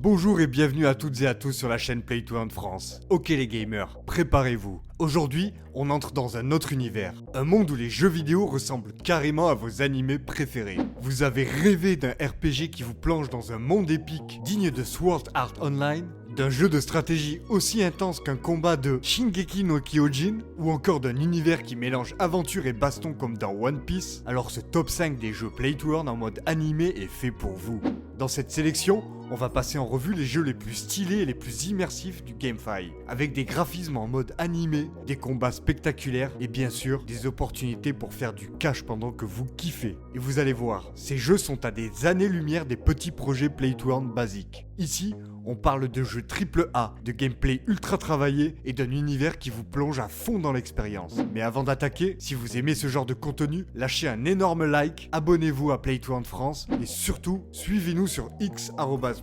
Bonjour et bienvenue à toutes et à tous sur la chaîne Play to Earn France. Ok les gamers, préparez-vous. Aujourd'hui, on entre dans un autre univers. Un monde où les jeux vidéo ressemblent carrément à vos animés préférés. Vous avez rêvé d'un RPG qui vous plonge dans un monde épique digne de Sword Art Online, d'un jeu de stratégie aussi intense qu'un combat de Shingeki no Kyojin, ou encore d'un univers qui mélange aventure et baston comme dans One Piece, alors ce top 5 des jeux Play to Earn en mode animé est fait pour vous. Dans cette sélection, on va passer en revue les jeux les plus stylés et les plus immersifs du GameFi, avec des graphismes en mode animé, des combats spectaculaires et bien sûr des opportunités pour faire du cash pendant que vous kiffez. Et vous allez voir, ces jeux sont à des années-lumière des petits projets Play to Earn basiques. Ici, on parle de jeux AAA, de gameplay ultra travaillé et d'un univers qui vous plonge à fond dans l'expérience. Mais avant d'attaquer, si vous aimez ce genre de contenu, lâchez un énorme like, abonnez-vous à Play to Earn France et surtout, suivez-nous sur X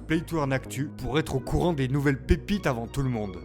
@PlayToEarnActu pour être au courant des nouvelles pépites avant tout le monde.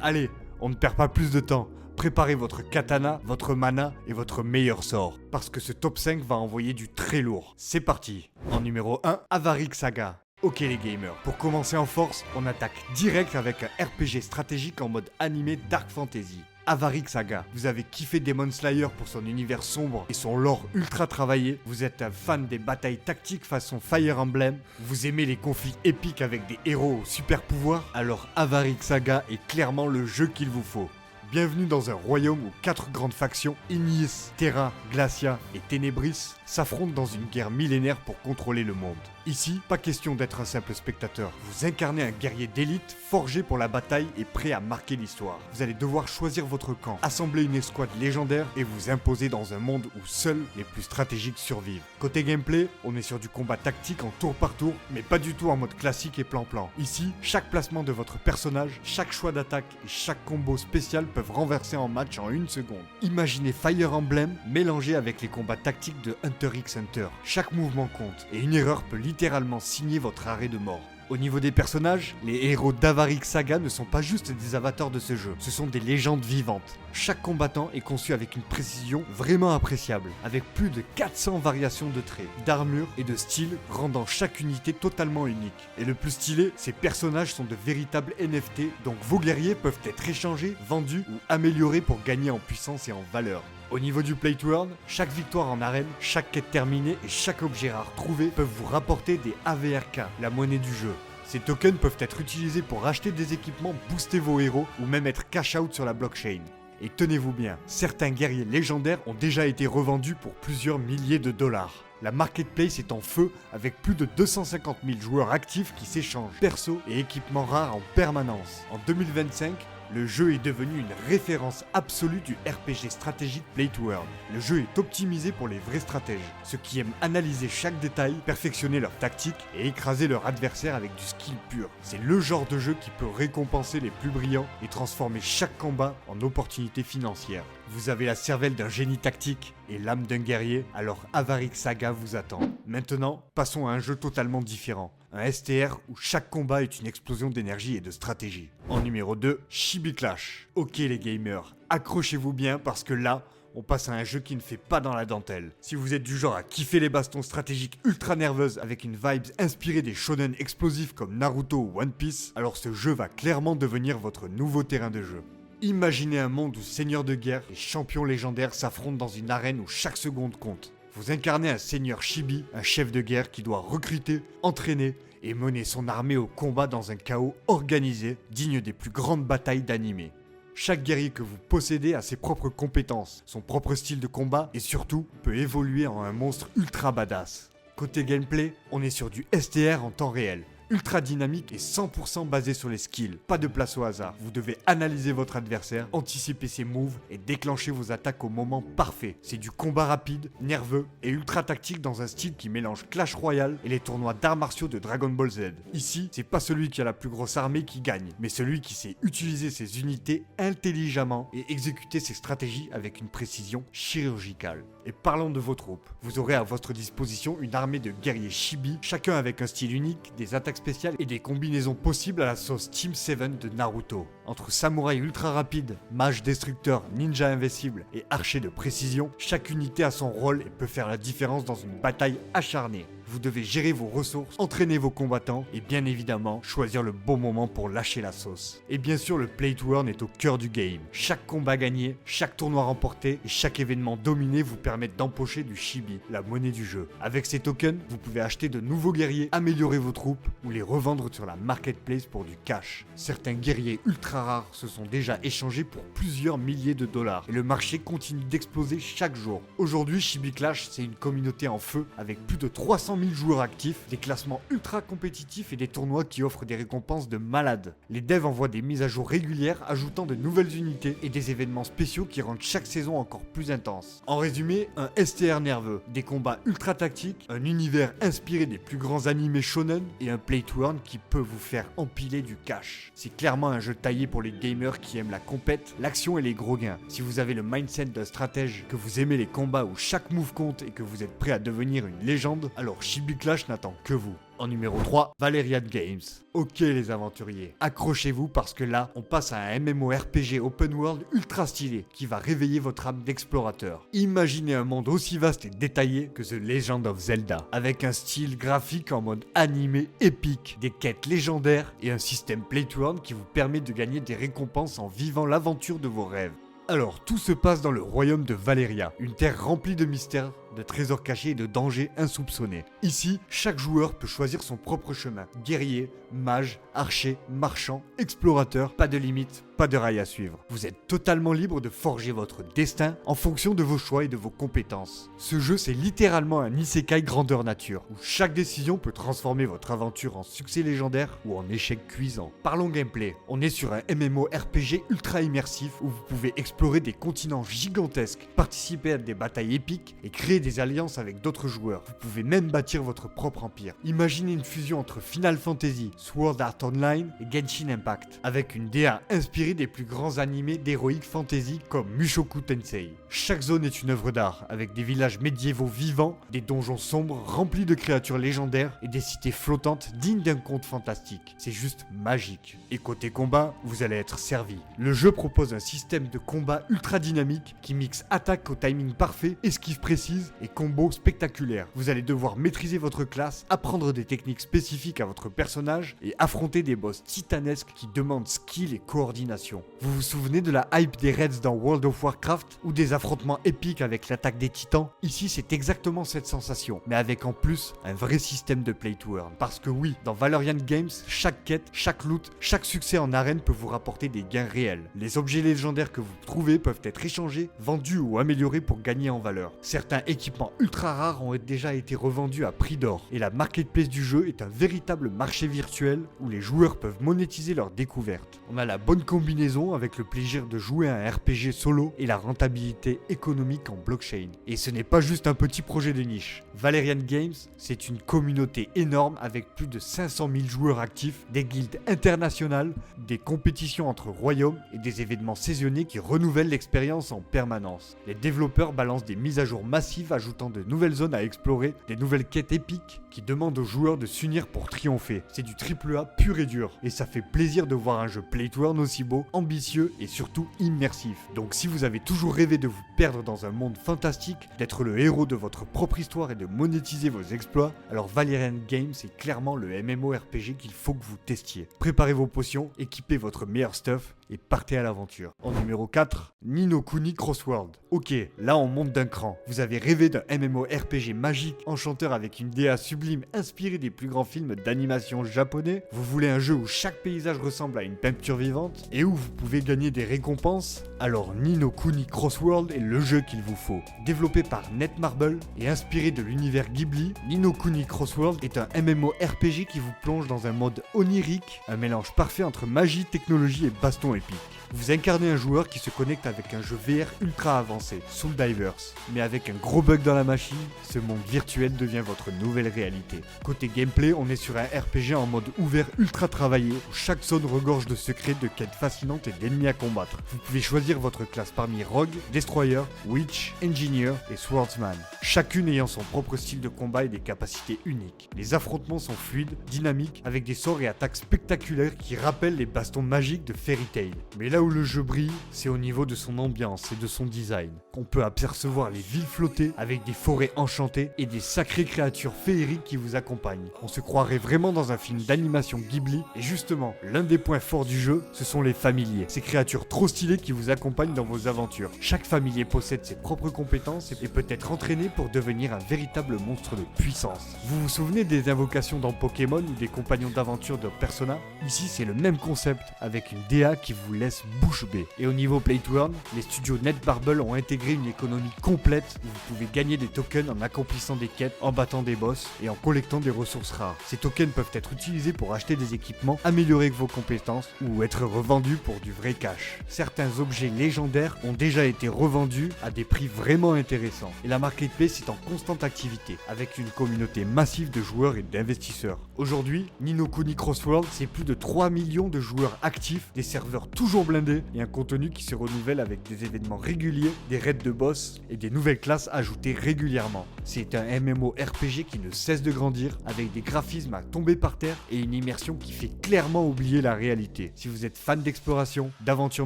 Allez, on ne perd pas plus de temps. Préparez votre katana, votre mana et votre meilleur sort. Parce que ce top 5 va envoyer du très lourd. C'est parti. En numéro 1, Avaric Saga. Ok les gamers, pour commencer en force, on attaque direct avec un RPG stratégique en mode animé Dark Fantasy. Avaric Saga, vous avez kiffé Demon Slayer pour son univers sombre et son lore ultra travaillé, vous êtes un fan des batailles tactiques façon Fire Emblem, vous aimez les conflits épiques avec des héros aux super pouvoirs, alors Avaric Saga est clairement le jeu qu'il vous faut. Bienvenue dans un royaume où 4 grandes factions, Ignis, Terra, Glacia et Ténébris, s'affrontent dans une guerre millénaire pour contrôler le monde. Ici, pas question d'être un simple spectateur. Vous incarnez un guerrier d'élite, forgé pour la bataille et prêt à marquer l'histoire. Vous allez devoir choisir votre camp, assembler une escouade légendaire et vous imposer dans un monde où seuls les plus stratégiques survivent. Côté gameplay, on est sur du combat tactique en tour par tour, mais pas du tout en mode classique et plan-plan. Ici, chaque placement de votre personnage, chaque choix d'attaque et chaque combo spécial peuvent renverser en match en 1 seconde. Imaginez Fire Emblem mélangé avec les combats tactiques de Hunter x Hunter. Chaque mouvement compte et une erreur peut littéralement signer votre arrêt de mort. Au niveau des personnages, les héros d'Avaric Saga ne sont pas juste des avatars de ce jeu, ce sont des légendes vivantes. Chaque combattant est conçu avec une précision vraiment appréciable, avec plus de 400 variations de traits, d'armure et de style, rendant chaque unité totalement unique. Et le plus stylé, ces personnages sont de véritables NFT, donc vos guerriers peuvent être échangés, vendus ou améliorés pour gagner en puissance et en valeur. Au niveau du Play to Earn, chaque victoire en arène, chaque quête terminée et chaque objet rare trouvé peuvent vous rapporter des AVRK, la monnaie du jeu. Ces tokens peuvent être utilisés pour acheter des équipements, booster vos héros ou même être cash out sur la blockchain. Et tenez-vous bien, certains guerriers légendaires ont déjà été revendus pour plusieurs milliers de dollars. La marketplace est en feu avec plus de 250 000 joueurs actifs qui s'échangent persos et équipements rares en permanence. En 2025, le jeu est devenu une référence absolue du RPG stratégique Play to Earn. Le jeu est optimisé pour les vrais stratèges, ceux qui aiment analyser chaque détail, perfectionner leurs tactiques et écraser leur adversaire avec du skill pur. C'est le genre de jeu qui peut récompenser les plus brillants et transformer chaque combat en opportunité financière. Vous avez la cervelle d'un génie tactique et l'âme d'un guerrier, alors Avaric Saga vous attend. Maintenant, passons à un jeu totalement différent. Un STR où chaque combat est une explosion d'énergie et de stratégie. En numéro 2, Chibi Clash. Ok les gamers, accrochez-vous bien parce que là, on passe à un jeu qui ne fait pas dans la dentelle. Si vous êtes du genre à kiffer les bastons stratégiques ultra nerveuses avec une vibe inspirée des shonen explosifs comme Naruto ou One Piece, alors ce jeu va clairement devenir votre nouveau terrain de jeu. Imaginez un monde où seigneurs de guerre et champions légendaires s'affrontent dans une arène où chaque seconde compte. Vous incarnez un seigneur Chibi, un chef de guerre qui doit recruter, entraîner et mener son armée au combat dans un chaos organisé, digne des plus grandes batailles d'anime. Chaque guerrier que vous possédez a ses propres compétences, son propre style de combat et surtout peut évoluer en un monstre ultra badass. Côté gameplay, on est sur du STR en temps réel. Ultra dynamique et 100% basé sur les skills, pas de place au hasard. Vous devez analyser votre adversaire, anticiper ses moves et déclencher vos attaques au moment parfait. C'est du combat rapide, nerveux et ultra tactique dans un style qui mélange Clash Royale et les tournois d'arts martiaux de Dragon Ball Z. Ici, c'est pas celui qui a la plus grosse armée qui gagne, mais celui qui sait utiliser ses unités intelligemment et exécuter ses stratégies avec une précision chirurgicale. Et parlons de vos troupes. Vous aurez à votre disposition une armée de guerriers Chibi, chacun avec un style unique, des attaques spéciales et des combinaisons possibles à la sauce Team 7 de Naruto. Entre samouraï ultra rapide, mage destructeur, ninja invincible et archer de précision, chaque unité a son rôle et peut faire la différence dans une bataille acharnée. Vous devez gérer vos ressources, entraîner vos combattants et bien évidemment choisir le bon moment pour lâcher la sauce. Et bien sûr, le play to earn est au cœur du game. Chaque combat gagné, chaque tournoi remporté et chaque événement dominé vous permettent d'empocher du chibi, la monnaie du jeu. Avec ces tokens, vous pouvez acheter de nouveaux guerriers, améliorer vos troupes ou les revendre sur la marketplace pour du cash. Certains guerriers ultra rares se sont déjà échangés pour plusieurs milliers de dollars et le marché continue d'exploser chaque jour. Aujourd'hui, Chibi Clash, c'est une communauté en feu avec plus de 300 000 joueurs actifs, des classements ultra compétitifs et des tournois qui offrent des récompenses de malades. Les devs envoient des mises à jour régulières ajoutant de nouvelles unités et des événements spéciaux qui rendent chaque saison encore plus intense. En résumé, un STR nerveux, des combats ultra tactiques, un univers inspiré des plus grands animés shonen et un play to earn qui peut vous faire empiler du cash. C'est clairement un jeu taillé pour les gamers qui aiment la compète, l'action et les gros gains. Si vous avez le mindset d'un stratège, que vous aimez les combats où chaque move compte et que vous êtes prêt à devenir une légende, alors Chibi Clash n'attend que vous. En numéro 3, Valerian Games. Ok les aventuriers, accrochez-vous parce que là, on passe à un MMORPG open world ultra stylé qui va réveiller votre âme d'explorateur. Imaginez un monde aussi vaste et détaillé que The Legend of Zelda, avec un style graphique en mode animé épique, des quêtes légendaires et un système play to earn qui vous permet de gagner des récompenses en vivant l'aventure de vos rêves. Alors, tout se passe dans le royaume de Valeria, une terre remplie de mystères, de trésors cachés et de dangers insoupçonnés. Ici, chaque joueur peut choisir son propre chemin. Guerrier, mage, archer, marchand, explorateur, pas de limite, pas de rail à suivre. Vous êtes totalement libre de forger votre destin en fonction de vos choix et de vos compétences. Ce jeu, c'est littéralement un isekai grandeur nature, où chaque décision peut transformer votre aventure en succès légendaire ou en échec cuisant. Parlons gameplay. On est sur un MMORPG ultra immersif où vous pouvez explorer des continents gigantesques, participer à des batailles épiques et créer des alliances avec d'autres joueurs. Vous pouvez même bâtir votre propre empire. Imaginez une fusion entre Final Fantasy, Sword Art Online et Genshin Impact, avec une DA inspirée des plus grands animés d'heroic fantasy comme Mushoku Tensei. Chaque zone est une œuvre d'art, avec des villages médiévaux vivants, des donjons sombres remplis de créatures légendaires et des cités flottantes dignes d'un conte fantastique. C'est juste magique. Et côté combat, vous allez être servi. Le jeu propose un système de combat ultra dynamique qui mixe attaque au timing parfait, esquive précise et combos spectaculaires. Vous allez devoir maîtriser votre classe, apprendre des techniques spécifiques à votre personnage et affronter des boss titanesques qui demandent skill et coordination. Vous vous souvenez de la hype des raids dans World of Warcraft ou des affrontements épiques avec l'attaque des titans? Ici, c'est exactement cette sensation, mais avec en plus un vrai système de play to earn. Parce que oui, dans Valerian Games, chaque quête, chaque loot, chaque succès en arène peut vous rapporter des gains réels. Les objets légendaires que vous trouvez peuvent être échangés, vendus ou améliorés pour gagner en valeur. Certains équipements ultra rares ont déjà été revendus à prix d'or, et la marketplace du jeu est un véritable marché virtuel où les joueurs peuvent monétiser leurs découvertes. On a la bonne combinaison avec le plaisir de jouer à un RPG solo et la rentabilité économique en blockchain. Et ce n'est pas juste un petit projet de niche. Valerian Games, c'est une communauté énorme avec plus de 500 000 joueurs actifs, des guildes internationales, des compétitions entre royaumes et des événements saisonniers qui renouvellent l'expérience en permanence. Les développeurs balancent des mises à jour massives ajoutant de nouvelles zones à explorer, des nouvelles quêtes épiques qui demandent aux joueurs de s'unir pour triompher. C'est du AAA pur et dur, et ça fait plaisir de voir un jeu play to earn aussi beau, ambitieux et surtout immersif. Donc si vous avez toujours rêvé de vous perdre dans un monde fantastique, d'être le héros de votre propre histoire et de monétiser vos exploits, alors Valerian Games est clairement le MMORPG qu'il faut que vous testiez. Préparez vos potions, équipez votre meilleur stuff et partez à l'aventure. En numéro 4, Ni no Kuni Crossworld. Ok, là on monte d'un cran. Vous avez rêvé d'un MMORPG magique, enchanteur avec une DA sublime inspirée des plus grands films d'animation japonais. Vous voulez un jeu où chaque paysage ressemble à une peinture vivante et où vous pouvez gagner des récompenses? Alors Ni no Kuni Crossworld est le jeu qu'il vous faut. Développé par Netmarble et inspiré de l'univers Ghibli, Ni no Kuni Crossworld est un MMORPG qui vous plonge dans un mode onirique, un mélange parfait entre magie, technologie et baston épique. Vous incarnez un joueur qui se connecte avec un jeu VR ultra avancé, Soul Divers. Mais avec un gros bug dans la machine, ce monde virtuel devient votre nouvelle réalité. Côté gameplay, on est sur un RPG en mode ouvert ultra travaillé, où chaque zone regorge de secrets, de quêtes fascinantes et d'ennemis à combattre. Vous pouvez choisir votre classe parmi Rogue, Destroyer, Witch, Engineer et Swordsman, chacune ayant son propre style de combat et des capacités uniques. Les affrontements sont fluides, dynamiques, avec des sorts et attaques spectaculaires qui rappellent les bastons magiques de Fairy Tail. gameplay. Mais là où le jeu brille, c'est au niveau de son ambiance et de son design. On peut apercevoir les villes flotter avec des forêts enchantées et des sacrées créatures féeriques qui vous accompagnent. On se croirait vraiment dans un film d'animation Ghibli, et justement, l'un des points forts du jeu, ce sont les familiers. Ces créatures trop stylées qui vous accompagnent dans vos aventures. Chaque familier possède ses propres compétences et peut être entraîné pour devenir un véritable monstre de puissance. Vous vous souvenez des invocations dans Pokémon ou des compagnons d'aventure de Persona? Ici, c'est le même concept, avec une DA qui vous laisse bouche bée. Et au niveau Play to Earn, les studios Netmarble ont intégré une économie complète où vous pouvez gagner des tokens en accomplissant des quêtes, en battant des boss et en collectant des ressources rares. Ces tokens peuvent être utilisés pour acheter des équipements, améliorer vos compétences ou être revendus pour du vrai cash. Certains objets légendaires ont déjà été revendus à des prix vraiment intéressants. Et la marketplace est en constante activité, avec une communauté massive de joueurs et d'investisseurs. Aujourd'hui, Ni no Kuni Cross World, c'est plus de 3 millions de joueurs actifs, des serveurs toujours blindés et un contenu qui se renouvelle avec des événements réguliers, des raids de boss et des nouvelles classes ajoutées régulièrement. C'est un MMORPG qui ne cesse de grandir, avec des graphismes à tomber par terre et une immersion qui fait clairement oublier la réalité. Si vous êtes fan d'exploration, d'aventures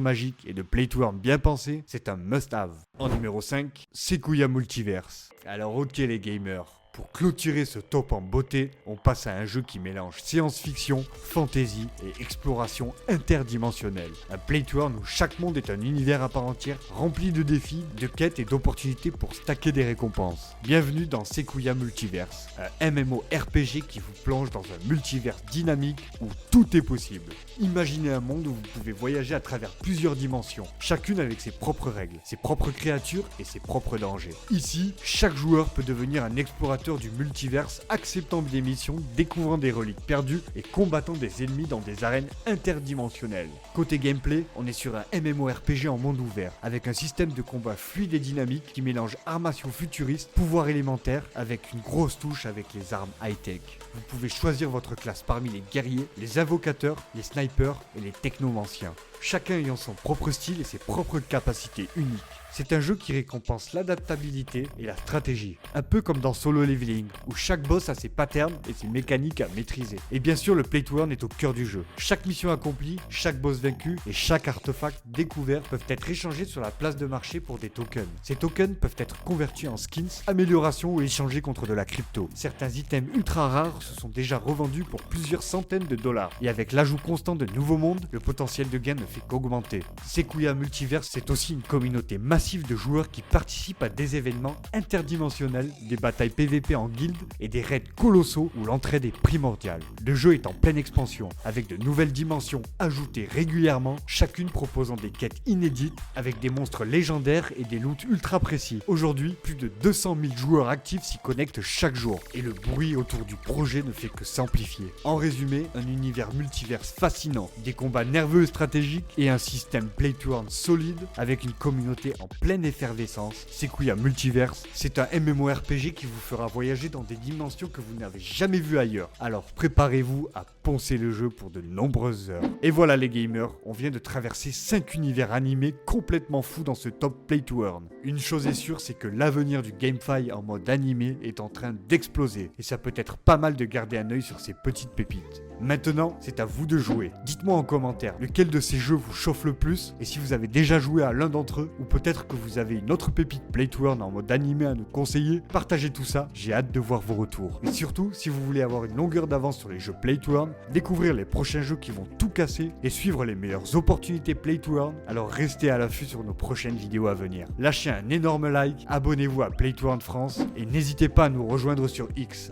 magiques et de play to earn bien pensé, c'est un must-have. En numéro 5, Sekuya Multiverse. Alors ok les gamers, pour clôturer ce top en beauté, on passe à un jeu qui mélange science-fiction, fantasy et exploration interdimensionnelle. Un play to earn où chaque monde est un univers à part entière, rempli de défis, de quêtes et d'opportunités pour stacker des récompenses. Bienvenue dans Sekuya Multiverse, un MMORPG qui vous plonge dans un multivers dynamique où tout est possible. Imaginez un monde où vous pouvez voyager à travers plusieurs dimensions, chacune avec ses propres règles, ses propres créatures et ses propres dangers. Ici, chaque joueur peut devenir un explorateur du multiverse, acceptant des missions, découvrant des reliques perdues et combattant des ennemis dans des arènes interdimensionnelles. Côté gameplay, on est sur un MMORPG en monde ouvert, avec un système de combat fluide et dynamique qui mélange armation futuriste, pouvoir élémentaire, avec une grosse touche avec les armes high-tech. Vous pouvez choisir votre classe parmi les guerriers, les invocateurs, les snipers et les technomanciens, chacun ayant son propre style et ses propres capacités uniques. C'est un jeu qui récompense l'adaptabilité et la stratégie, un peu comme dans Solo Leveling, où chaque boss a ses patterns et ses mécaniques à maîtriser. Et bien sûr, le play to earn est au cœur du jeu. Chaque mission accomplie, chaque boss vaincu et chaque artefact découvert peuvent être échangés sur la place de marché pour des tokens. Ces tokens peuvent être convertis en skins, améliorations ou échangés contre de la crypto. Certains items ultra rares se sont déjà revendus pour plusieurs centaines de dollars. Et avec l'ajout constant de nouveaux mondes, le potentiel de gain ne fait qu'augmenter. Sekuya Multiverse, c'est aussi une communauté massive de joueurs qui participent à des événements interdimensionnels, des batailles PVP en guilde et des raids colossaux où l'entraide est primordiale. Le jeu est en pleine expansion, avec de nouvelles dimensions ajoutées régulièrement, chacune proposant des quêtes inédites avec des monstres légendaires et des loots ultra précis. Aujourd'hui, plus de 200 000 joueurs actifs s'y connectent chaque jour et le bruit autour du projet ne fait que s'amplifier. En résumé, un univers multiverse fascinant, des combats nerveux et stratégiques et un système play to earn solide avec une communauté en pleine effervescence. Sekuya Multiverse, c'est un MMORPG qui vous fera voyager dans des dimensions que vous n'avez jamais vues ailleurs. Alors préparez-vous à poncer le jeu pour de nombreuses heures. Et voilà les gamers, on vient de traverser 5 univers animés complètement fous dans ce top play to earn. Une chose est sûre, c'est que l'avenir du GameFi en mode animé est en train d'exploser et ça peut être pas mal de garder un œil sur ces petites pépites. Maintenant, c'est à vous de jouer. Dites-moi en commentaire lequel de ces jeux vous chauffe le plus et si vous avez déjà joué à l'un d'entre eux ou peut-être que vous avez une autre pépite play to earn en mode animé à nous conseiller, partagez tout ça, j'ai hâte de voir vos retours. Et surtout, si vous voulez avoir une longueur d'avance sur les jeux play to earn, découvrir les prochains jeux qui vont tout casser et suivre les meilleures opportunités play to earn, alors restez à l'affût sur nos prochaines vidéos à venir. Lâchez un énorme like, abonnez-vous à Play to Earn France et n'hésitez pas à nous rejoindre sur X,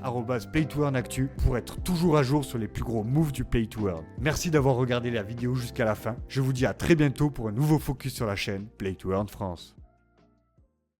@PlayToEarnActu, pour être toujours à jour sur les plus gros moves du Play to Earn. Merci d'avoir regardé la vidéo jusqu'à la fin. Je vous dis à très bientôt pour un nouveau focus sur la chaîne Play to Earn France.